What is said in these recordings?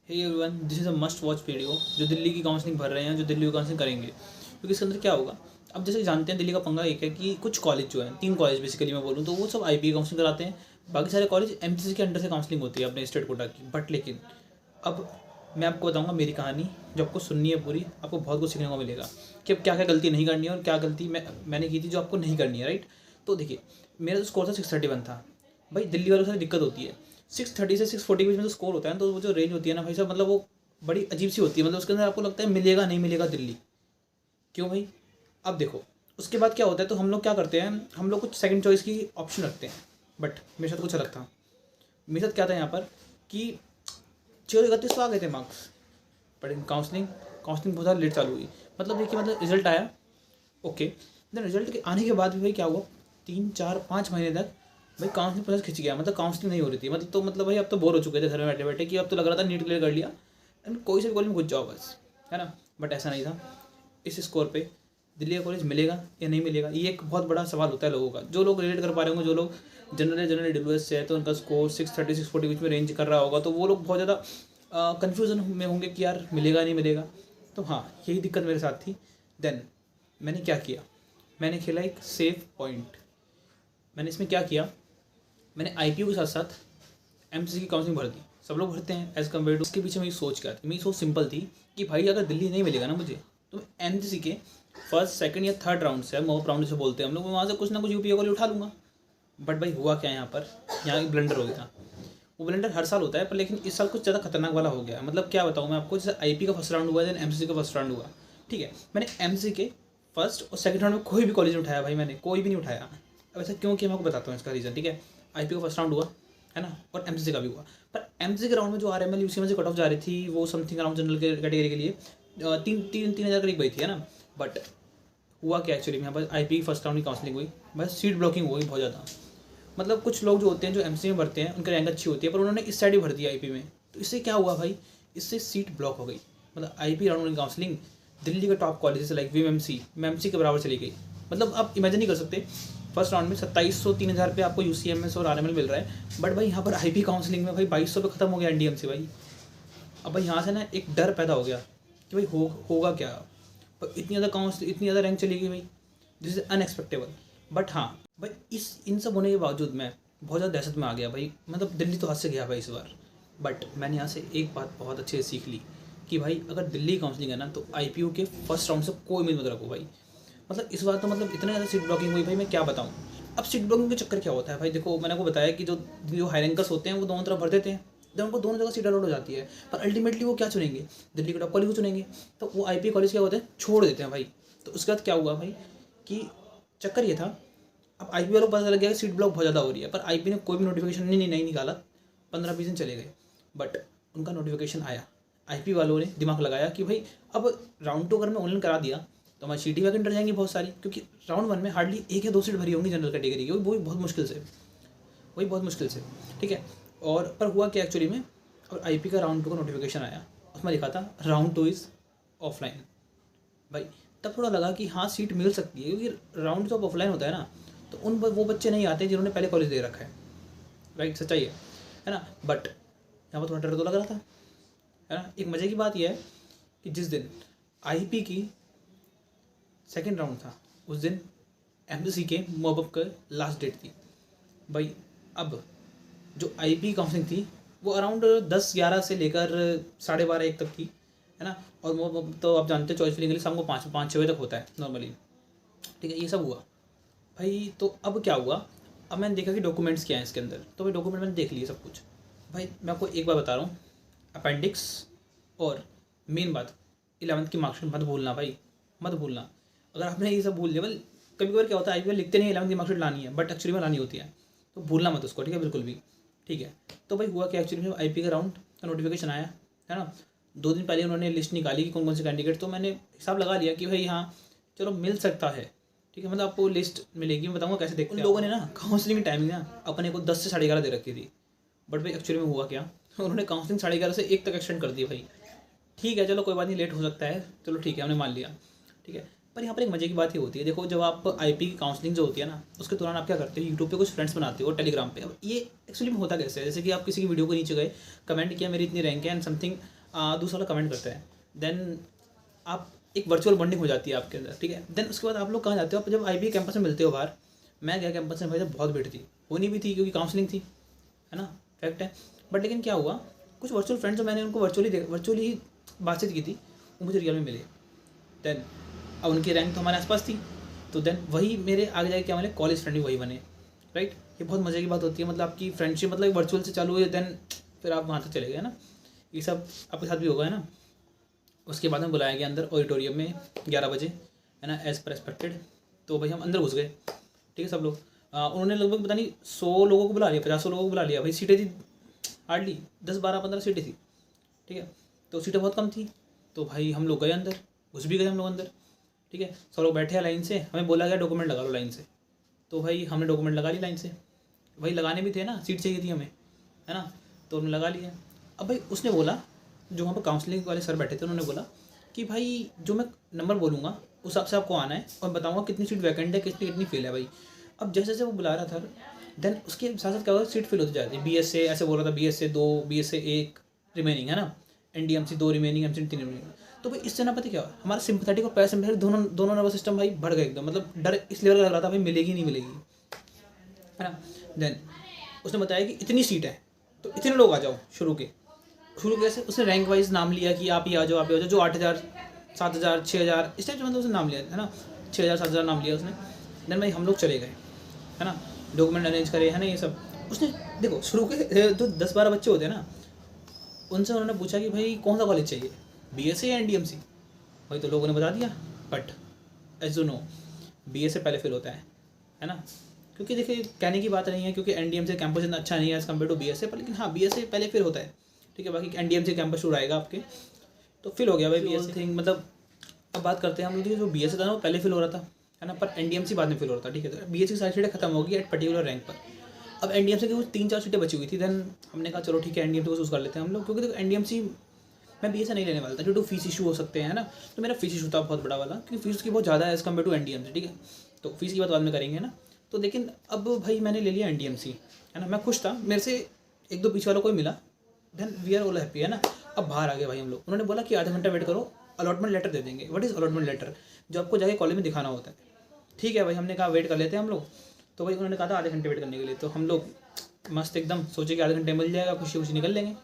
Hey everyone, this is a must watch video जो दिल्ली की counselling भर रहे हैं, जो दिल्ली की काउंसलिंग करेंगे। क्योंकि इसके अंदर क्या होगा, अब जैसे जानते हैं दिल्ली का पंगा एक है कि कुछ कॉलेज जो है, 3 कॉलेज बेसिकली मैं बोलूँ तो वो सब आईपी काउंसलिंग कराते हैं। बाकी सारे कॉलेज एमसीसी के अंडर से काउंसलिंग होती है अपने स्टेट कोटा की। बट लेकिन अब मैं आपको बताऊंगा मेरी कहानी, जो आपको सुननी है पूरी, आपको बहुत कुछ सीखने को मिलेगा कि अब क्या क्या गलती नहीं करनी है और क्या गलती मैंने की थी जो आपको नहीं करनी है, राइट। तो देखिए, मेरा जो स्कोर था 631 था। भाई दिल्ली वालों के साथ दिक्कत होती है, 630 से 640 के बीच में जो स्कोर होता है तो वो जो रेंज होती है ना भाई साहब, मतलब वो बड़ी अजीब सी होती है। मतलब उसके अंदर आपको लगता है मिलेगा नहीं मिलेगा दिल्ली, क्यों भाई। अब देखो उसके बाद क्या होता है, तो हम लोग क्या करते हैं, हम लोग कुछ सेकंड चॉइस की ऑप्शन रखते हैं। बट मेरे साथ कुछ अलग था। मेरे साथ क्या था यहाँ पर कि 631 तो आ गए थे मार्क्स, बट काउंसलिंग काउंसलिंग बहुत ज़्यादा लेट चालू हुई। मतलब देखिए, मतलब रिजल्ट आया, ओके। देन रिजल्ट के आने के बाद भी भाई क्या हुआ, 3 4 5 महीने तक भाई काउंसलिंग प्रोसेस खिंच गया। मतलब काउंसलिंग नहीं हो रही थी। मतलब भाई अब तो बोर हो चुके थे घर में बैठे बैठे कि अब तो लग रहा था नीट क्लियर कर लिया एंड कोई से भी कॉलेज में घुस जाओ बस, है ना। बट ऐसा नहीं था। इस स्कोर पे दिल्ली का कॉलेज मिलेगा या नहीं मिलेगा, ये एक बहुत बड़ा सवाल होता है लोगों का। जो लोग रिलेट कर पा रहे होंगे, जो लोग जनरल डब्ल्यू से है तो उनका स्कोर 630 640 बीच में रेंज कर रहा होगा, तो वो लोग बहुत ज़्यादा कन्फ्यूजन में होंगे कि यार मिलेगा नहीं मिलेगा। तो हाँ, यही दिक्कत मेरे साथ थी। देन मैंने क्या किया, मैंने खेला एक सेफ पॉइंट। मैंने इसमें क्या किया, मैंने आईपीयू के साथ साथ एमसीसी की काउंसलिंग भर दी। सब लोग भरते हैं एज़ कम्पेयर टू। उसके पीछे मेरी सोच क्या थी, मेरी सोच सिंपल थी कि भाई अगर दिल्ली नहीं मिलेगा ना मुझे, तो मैं एमसीसी के फर्स्ट सेकंड या थर्ड राउंड से, मॉक राउंड से बोलते हैं हम लोग, वहाँ से कुछ ना कुछ यूपीए कॉलेज उठा लूँगा। बट भाई हुआ क्या यहाँ पर, यहाँ एक ब्लंडर हो गया था। वो ब्लंडर हर साल होता है, पर लेकिन इस साल कुछ ज़्यादा खतरनाक वाला हो गया। मतलब क्या बताऊँ मैं आपको, जैसे आईपी का फर्स्ट राउंड हुआ, देन एमसीसी का फर्स्ट राउंड हुआ, ठीक है। मैंने एमसीसी के फर्स्ट और सेकंड राउंड में कोई भी कॉलेज नहीं उठाया भाई, मैंने कोई भी नहीं उठाया। अब ऐसा क्यों किया मैं आपको बताता हूँ इसका रीज़न, ठीक है। आईपी का फर्स्ट राउंड हुआ, है ना, और एमसीसी का भी हुआ। पर एमसीसी के राउंड में जो आरएमएल यूसीएम से कट ऑफ जा रही थी, वो समथिंग अराउंड जनरल कैटेगरी के लिए 3,000 करीब गई थी, है ना। बट हुआ क्या एक्चुअली, यहाँ पर आईपी फर्स्ट राउंड की काउंसलिंग हुई, बस सीट ब्लॉकिंग हुई बहुत ज़्यादा। मतलब कुछ लोग जो होते हैं, जो एमसीसी में भरते हैं, उनकी रैंक अच्छी होती है, पर उन्होंने इस साइड ही भर दिया आईपी में। तो इससे क्या हुआ भाई, इससे सीट ब्लॉक हो गई। मतलब आईपी राउंड की काउंसलिंग दिल्ली के top colleges like VMC MMC के बराबर चली गई। मतलब आप इमेजिन नहीं कर सकते, फर्स्ट राउंड में 2700 3,000 पे आपको यूसीएमएस और आरएमएल मिल रहा है। बट भाई यहाँ पर आईपी काउंसलिंग में भाई 2200 पे खत्म हो गया एनडीएमसी भाई। अब भाई यहाँ से ना एक डर पैदा हो गया कि भाई होगा क्या। पर इतनी ज़्यादा काउंसलिंग, इतनी ज़्यादा रैंक चली गई भाई, दिस इज़ अनएक्सपेक्टेबल। बट हाँ भाई, इन सब होने के बावजूद मैं बहुत ज़्यादा दहशत में आ गया भाई। मतलब दिल्ली तो हाथ से गया भाई इस बार। बट मैंने यहाँ से एक बात बहुत अच्छे से सीख ली कि भाई अगर दिल्ली काउंसलिंग है ना, तो आईपीयू के फर्स्ट राउंड से कोई उम्मीद मत रखो भाई। मतलब इस बार तो मतलब इतने ज़्यादा सीट ब्लॉकिंग हुई भाई, मैं क्या बताऊँ। अब सीट ब्लॉकिंग के चक्कर क्या होता है भाई, देखो मैंने आपको बताया कि जो जो हाई रैंकर्स होते हैं वो दोनों तरफ भर देते हैं, जब उनको दोनों जगह सीट अलॉट हो जाती है। पर अल्टीमेटली वो क्या चुनेंगे, दिल्ली के टॉप कॉलेज को चुनेंगे। तो वो आईपी कॉलेज क्या होते हैं, छोड़ देते हैं भाई। तो उसके बाद क्या हुआ भाई कि चक्कर ये था, अब आईपी वालों को पता लग गया कि सीट ब्लॉक बहुत ज़्यादा हो रही है, पर आईपी ने कोई भी नोटिफिकेशन नहीं निकाला। 15-20 दिन चले गए, बट उनका नोटिफिकेशन आया। आईपी वालों ने दिमाग लगाया कि भाई अब राउंड 2 अगर मैं ऑनलाइन करा दिया तो हमारी सीटें वैकेंट रह जाएंगी बहुत सारी, क्योंकि राउंड 1 में हार्डली 1 या 2 सीट भरी होंगी जनरल कैटेगरी की, वही बहुत मुश्किल से, वही बहुत मुश्किल से, ठीक है। और पर हुआ क्या एक्चुअली में, और आईपी का राउंड 2 का नोटिफिकेशन आया, उसमें लिखा था राउंड 2 इज़ ऑफलाइन। भाई तब थोड़ा लगा कि हाँ सीट मिल सकती है, क्योंकि राउंड जब ऑफलाइन होता है ना, तो वो बच्चे नहीं आते जिन्होंने पहले कॉलेज दे रखा है, राइट, सच्चाई है ना। बट यहाँ पर थोड़ा डर तो लग रहा था, है ना। एक मज़े की बात यह है कि जिस दिन आईपी की सेकेंड राउंड था, उस दिन एमसीसी के मॉपअप का लास्ट डेट थी भाई। अब जो आईपी काउंसलिंग थी वो अराउंड 10-11 से लेकर 12:30-1 तक थी, है ना। और वो तो आप जानते हैं चॉइस फिलिंग के लिए शाम को 5-6 बजे तक होता है नॉर्मली, ठीक है। ये सब हुआ भाई। तो अब क्या हुआ, अब मैंने देखा कि डॉक्यूमेंट्स क्या हैं इसके अंदर, तो भाई डॉक्यूमेंट मैंने देख लिए सब कुछ। भाई मैं आपको एक बार बता रहा हूँ, अपेंडिक्स और मेन बात 11th की मार्कशीट मत भूलना भाई, मत भूलना। अगर आपने ये सब भूल लिया, कभी कभार क्या होता है आईपीएल लिखते नहीं 11th की मार्कशीट लानी है, बट एक्चुअली में लानी होती है, तो भूलना मत उसको, ठीक है, बिल्कुल भी, ठीक है। तो भाई हुआ क्या एक्चुअली में, आईपी का राउंड का नोटिफिकेशन आया, है ना। 2 दिन पहले उन्होंने लिस्ट निकाली कि कौन कौन से कैंडिडेट, तो मैंने हिसाब लगा लिया कि भाई हाँ चलो मिल सकता है, ठीक है। मतलब आपको लिस्ट मिलेगी, मैं बताऊँगा कैसे देखते हैं। उन लोगों ने ना काउंसलिंग की टाइमिंग ना अपने को 10 से 11:30 दे रखी थी, बट भाई एक्चुअली में हुआ क्या, उन्होंने काउंसलिंग 11:30 से 1 तक एक्सटेंड कर दी भाई। ठीक है चलो कोई बात नहीं, लेट हो सकता है, चलो ठीक है हमने मान लिया, ठीक है। पर यहाँ पर एक मजे की बात ये होती है, देखो जब आप आईपी की काउंसलिंग जो होती है ना, उसके दौरान आप क्या करते हो, यूट्यूब पे कुछ फ्रेंड्स बनाते हो, टेलीग्राम पे। अब ये एक्चुअली में होता कैसे है, जैसे कि आप किसी की वीडियो को नीचे गए, कमेंट किया मेरी इतनी रैंक है एंड समथिंग, दूसरा वाला कमेंट करता है, देन आप एक वर्चुअल बॉन्डिंग हो जाती है आपके अंदर, ठीक है। देन उसके बाद आप लोग कहाँ जाते हो, आप जब IB कैंपस में मिलते हो बाहर, मैं गया कैंपस में भाई, जब बहुत भीड़ थी, होनी भी थी क्योंकि काउंसलिंग थी, है ना, फैक्ट है। बट लेकिन क्या हुआ, कुछ वर्चुअल फ्रेंड्स जो मैंने उनको वर्चुअली बातचीत की थी, वो मुझे रियल में मिले। देन अब उनकी रैंक तो हमारे आसपास थी, तो देन वही मेरे आगे जाके क्या मिले, कॉलेज फ्रेंड भी वही बने, राइट। ये बहुत मज़े की बात होती है, मतलब आपकी फ्रेंडशिप मतलब वर्चुअल से चालू हुई, देन फिर आप वहाँ तक चले गए, है ना। ये सब आपके साथ भी होगा, है ना। उसके बाद में बुलाया गया अंदर ऑडिटोरियम में 11 बजे, है ना, एज़ पर एक्सपेक्टेड। तो भाई हम अंदर घुस गए, ठीक है, सब लोग। उन्होंने लगभग पता नहीं 100 लोगों को बुला लिया, 50 लोगों को बुला लिया भाई। सीटें थी हार्डली 10, 12, 15 सीटें थी, ठीक है। तो सीटें बहुत कम थी, तो भाई हम लोग गए अंदर, घुस भी गए हम लोग अंदर, ठीक है। सब लोग बैठे हैं लाइन से, हमें बोला गया डॉक्यूमेंट लगा लो लाइन से। तो भाई हमने डॉक्यूमेंट लगा ली लाइन से, भाई लगाने भी थे ना, सीट चाहिए थी हमें, है ना, तो उन्होंने लगा लिया। अब भाई उसने बोला, जो वहाँ पर काउंसलिंग वाले सर बैठे थे, उन्होंने बोला कि भाई जो मैं नंबर बोलूँगा उस हिसाब से आपको आना है, और बताऊँगा कितनी सीट वैकेंट है, कितनी फिल है भाई। अब जैसे जैसे वो बुला रहा था, देन उसके साथ साथ क्या होता है, सीट फिल होती जाती है। BS से ऐसे बोल रहा था, BS से 2, BS से 1 रिमेनिंग, है ना, NDMC 2 रिमेनिंग, MC 3 रिमेनिंग। तो भाई इससे ना पता क्या हुआ, हमारा सिंपैथेटिक और पैरासिम्पैथेटिक दोनों नर्वस सिस्टम भाई बढ़ गए एकदम, मतलब डर इस लेवल का लग रहा था भाई मिलेगी नहीं मिलेगी, है ना। देन उसने बताया कि इतनी सीट है तो इतने लोग आ जाओ। शुरू कैसे उसने रैंक वाइज नाम लिया कि आप ही आ जाओ, जो 8,000, 7,000, 6,000 इस टाइप से, मतलब उसने नाम लिया, है ना, 6,000, 7,000 नाम लिया उसने। देन भाई हम लोग चले गए, है ना, डॉक्यूमेंट अरेंज करे, है ना, ये सब उसने। देखो शुरू के जो 10-12 बच्चे होते हैं ना, उनसे उन्होंने पूछा कि भाई कौन सा कॉलेज चाहिए, BS या NDMC। भाई तो लोगों ने बता दिया, but as you know BS पहले फिल होता है ना। क्योंकि देखिए कहने की बात नहीं है, क्योंकि NDMC कैंपस इतना अच्छा नहीं है एज़ कम्पेयर टू BS पर, लेकिन हाँ BS पहले फिल होता है, ठीक है। बाकी NDMC कैंपस शुरू आएगा आपके, तो फिल हो गया भाई BS थिंग। मतलब अब बात करते हैं हम लोग, जो BS था ना वो पहले फिल हो रहा था, है ना, पर NDMC बाद में फिल हो रहा था, ठीक है। तो BS की सारी सीटें खत्म होगी एट पर्टिकुलर रैंक पर। अब NDMC की कुछ 3-4 सीटें बची हुई थी, देन हमने कहा चलो ठीक है NDMC को चूज़ कर लेते हैं हम लोग, क्योंकि देखो NDMC मैं BS नहीं लेने वाला था, क्योंकि फीस इशू हो सकते हैं, है ना। तो मेरा फीस इशू था बहुत बड़ा वाला, क्योंकि फीस की बहुत ज़्यादा है एज़ कम्पेयर टू NDMC, ठीक है। तो फीस की बात बाद में करेंगे ना। तो लेकिन अब भाई मैंने ले लिया NDMC, है ना, मैं खुश था, मेरे से 1-2 पीछे वालों को ही मिला, then we are all happy, है ना। अब बाहर आ गए भाई हम लोग, उन्होंने बोला कि आधा घंटा वेट करो, अलॉटमेंट लेटर दे देंगे। व्हाट इज़ अलॉटमेंट लेटर, जो आपको जाके कॉलेज में दिखाना होता है, ठीक है भाई। हमने कहा वेट कर लेते हैं हम लोग, तो भाई उन्होंने कहा था आधे घंटे वेट करने के लिए, तो हम लोग मस्त एकदम सोचे कि आधे घंटे मिल जाएगा, खुशी खुशी निकल लेंगे।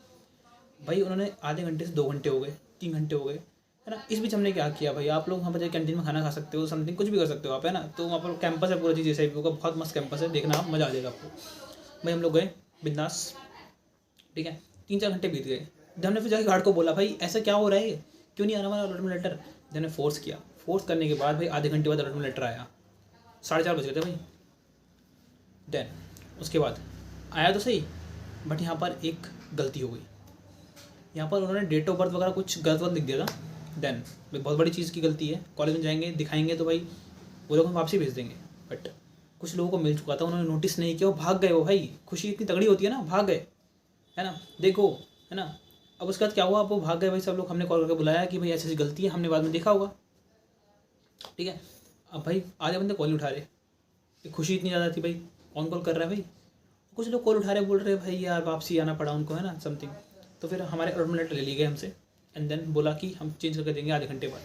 भाई उन्होंने आधे घंटे से 2 घंटे हो गए, 3 घंटे हो गए, है ना। इस बीच हमने क्या किया भाई, आप लोग वहाँ पर जाकर कैंटीन में खाना खा सकते हो, समथिंग कुछ भी कर सकते हो आप, है ना। तो वहाँ पर कैंपस है पूरा चीज़ जैसे होगा, बहुत मस्त कैंपस है, देखना आप, मज़ा आ जाएगा आपको। भाई हम लोग गए बिंदास, ठीक है। 3-4 घंटे बीत गए, जब हमने फिर जाके गार्ड को बोला भाई ऐसा क्या हो रहा है, क्यों नहीं आ रहा हमारा अलॉटमेंट लेटर। जब हमने फोर्स किया, फोर्स करने के बाद भाई आधे घंटे बाद अलॉटमेंट लेटर आया, 4:30 बज गए थे भाई। देन उसके बाद आया तो सही, बट यहाँ पर एक गलती हो गई, यहाँ पर उन्होंने डेट ऑफ बर्थ वगैरह कुछ गलत लिख दिया था। देन बहुत बड़ी चीज़ की गलती है, कॉलेज में जाएंगे दिखाएंगे तो भाई वो लोग हम वापसी भेज देंगे, बट कुछ लोगों को मिल चुका था, उन्होंने नोटिस नहीं किया, वो भाग गए। वो भाई खुशी इतनी तगड़ी होती है ना, भाग गए, है ना, देखो, है ना। अब उसके बाद क्या हुआ, अब वो भाग गए भाई सब लोग, हमने कॉल करके बुलाया कि भाई ऐसी ऐसी गलती है, हमने बाद में देखा होगा, ठीक है। अब भाई आधे बंदे कॉल नहीं उठा रहे, खुशी इतनी ज़्यादा थी भाई, कौन कॉल कर रहा है भाई, कुछ लोग कॉल उठा रहे, बोल रहे भाई यार वापसी आना पड़ा उनको, है ना, समथिंग। तो फिर हमारे अलॉटमेंट लेटर ले ली गए हमसे, एंड देन बोला कि हम चेंज करके देंगे आधे घंटे बाद,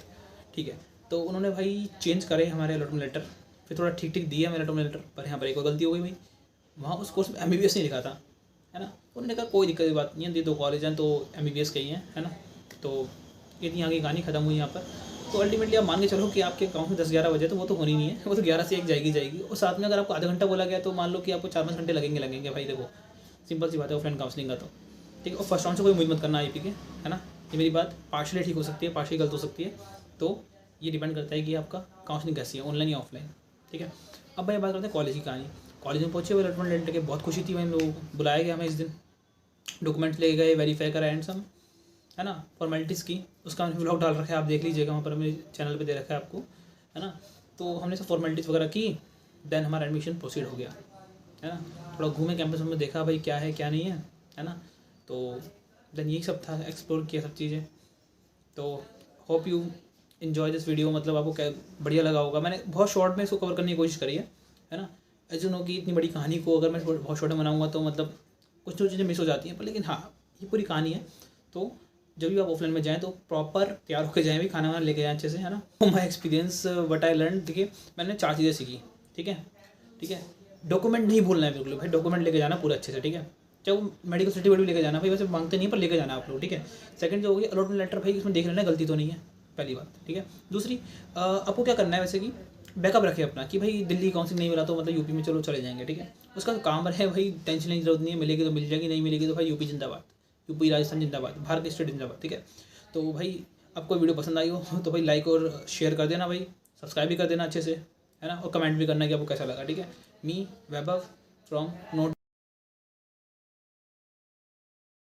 ठीक है। तो उन्होंने भाई चेंज करे हमारे अलॉटमेंट लेटर, फिर थोड़ा ठीक ठीक दिया मेरा अलॉटमेंट लेटर, पर यहाँ पर एक और गलती हो गई भाई, वहाँ उस कोर्स में MBBS नहीं लिखा था, है ना। उन्होंने कहा कोई दिक्कत की बात नहीं है, ये 2 कॉलेज हैं तो MBBS के ही हैं, है ना। तो इतनी आगे कहानी खत्म हुई यहाँ पर। तो अल्टीमेटली आप मान के चलो कि आपके अकाउंट में 10-11 बजे, तो वो तो होनी नहीं है, वो तो 11 से 1 जाएगी। और साथ में अगर आपको आधा घंटा बोला गया तो मान लो कि आपको 4-5 घंटे लगेंगे भाई। देखो सिंपल सी बात है ऑफलाइन काउंसलिंग का, तो ठीक है। और फर्स्ट राउंड से कोई उम्मीद मत करना IP के, है ना। ये मेरी बात पार्शली ठीक हो सकती है, पार्शली गलत हो सकती है, तो ये डिपेंड करता है कि आपका काउंसलिंग कैसी है, ऑनलाइन या ऑफलाइन, ठीक है। अब भाई बात करते हैं कॉलेज की कहानी। कॉलेज में पहुंचे हुए अलॉटमेंट लेटर के, बहुत खुशी थी भाई हम लोगों को, बुलाया गया हमें इस दिन, डॉक्यूमेंट्स ले गए, वेरीफाई करा एंड सम, है ना, फॉर्मेलिटीज़ की। उसका हमने ब्लॉग डाल रखा है, आप देख लीजिएगा, वहाँ पर मेरे चैनल पे दे रखा है आपको, है ना। तो हमने सब फॉर्मेलिटीज़ वगैरह की, देन हमारा एडमिशन प्रोसीड हो गया, है ना। थोड़ा घूमे कैंपस में, देखा भाई क्या है क्या नहीं है ना। तो देन यही सब था, एक्सप्लोर किया सब चीज़ें। तो hope you enjoy this video, मतलब आपको क्या बढ़िया लगा होगा। मैंने बहुत शॉर्ट में इसको कवर करने की कोशिश करी है ना। एज यू नो कि इतनी बड़ी कहानी को अगर मैं बहुत शॉर्ट में बनाऊँगा तो मतलब कुछ चीज़ें मिस हो जाती हैं, पर लेकिन हाँ ये पूरी कहानी है। तो जब भी आप ऑफलाइन में जाएँ तो प्रॉपर तैयार होकर जाएँ भाई, खाना वाना लेके जाएँ अच्छे से, है ना। तो my experience what I learn, देखिए मैंने 4 चीज़ें सीखी, ठीक है। ठीक है, डॉक्यूमेंट नहीं भूलना है बिल्कुल भाई, डॉक्यूमेंट लेके जाना पूरा अच्छे से, ठीक है। चाहे वो मेडिकल सर्टिफिकेट भी लेके जाना भाई, वैसे मांगते नहीं पर लेके जाना आप लोग, ठीक है। सेकंड जो होगी अलॉटमेंट लेटर, भाई इसमें देख लेना गलती तो नहीं है, पहली बात, ठीक है। दूसरी आपको क्या करना है वैसे कि बैकअप रखे अपना, कि भाई दिल्ली काउंसिलिंग नहीं मिला तो मतलब यूपी में चलो चले जाएंगे, ठीक है। उसका काम है भाई, टेंशन लेने की जरूरत नहीं है, मिलेगी तो मिल जाएगी, नहीं मिलेगी तो भाई यूपी जिंदाबाद, यूपी राजस्थान जिंदाबाद, भारत की स्टेट जिंदाबाद, ठीक है। तो भाई आपको वीडियो पसंद आई हो तो भाई लाइक और शेयर कर देना भाई, सब्सक्राइब भी कर देना अच्छे से, है ना, और कमेंट भी करना कि आपको कैसा लगा, ठीक है। मी वैभव फ्रॉम नोट